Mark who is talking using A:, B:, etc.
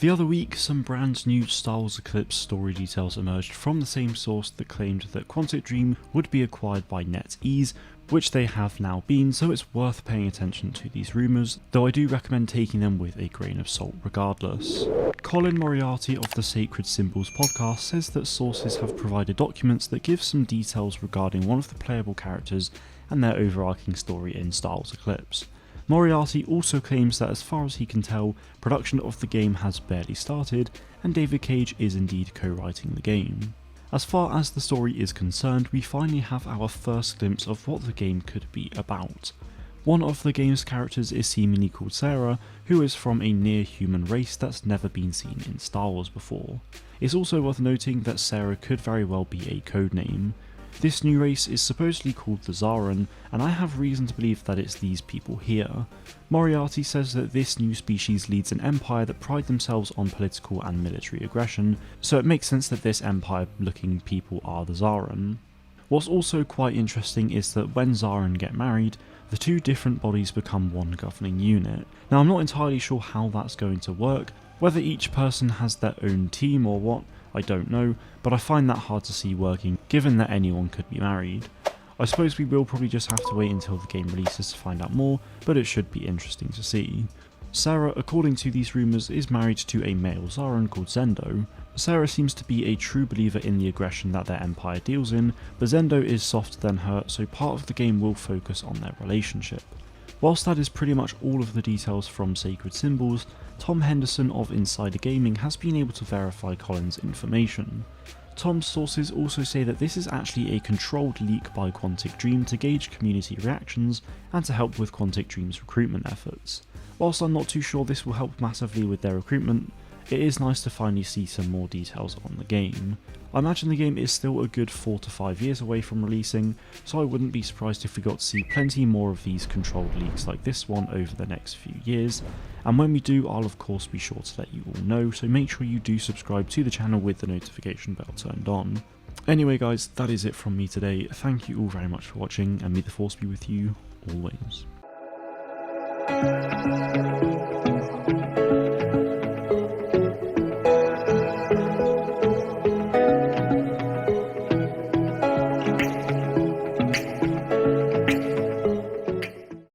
A: The other week, some brand new Star Wars Eclipse story details emerged from the same source that claimed that Quantic Dream would be acquired by NetEase, which they have now been, so it's worth paying attention to these rumours, though I do recommend taking them with a grain of salt regardless. Colin Moriarty of the Sacred Symbols podcast says that sources have provided documents that give some details regarding one of the playable characters and their overarching story in Star Wars Eclipse. Moriarty also claims that as far as he can tell, production of the game has barely started, and David Cage is indeed co-writing the game. As far as the story is concerned, we finally have our first glimpse of what the game could be about. One of the game's characters is seemingly called Sarah, who is from a near-human race that's never been seen in Star Wars before. It's also worth noting that Sarah could very well be a codename. This new race is supposedly called the Zaran, and I have reason to believe that it's these people here. Moriarty says that this new species leads an empire that pride themselves on political and military aggression, so it makes sense that this empire-looking people are the Zaran. What's also quite interesting is that when Zaran get married, the two different bodies become one governing unit. Now I'm not entirely sure how that's going to work, whether each person has their own team or what, I don't know, but I find that hard to see working given that anyone could be married. I suppose we will probably just have to wait until the game releases to find out more, but it should be interesting to see. Sarah, according to these rumours, is married to a male Zaran called Zendo. Sarah seems to be a true believer in the aggression that their empire deals in, but Zendo is softer than her, so part of the game will focus on their relationship. Whilst that is pretty much all of the details from Sacred Symbols, Tom Henderson of Insider Gaming has been able to verify Colin's information. Tom's sources also say that this is actually a controlled leak by Quantic Dream to gauge community reactions and to help with Quantic Dream's recruitment efforts. Whilst I'm not too sure this will help massively with their recruitment, it is nice to finally see some more details on the game. I imagine the game is still a good 4 to 5 years away from releasing, so I wouldn't be surprised if we got to see plenty more of these controlled leaks like this one over the next few years, and when we do, I'll of course be sure to let you all know, so make sure you do subscribe to the channel with the notification bell turned on. Anyway guys, that is it from me today. Thank you all very much for watching, and may the force be with you always.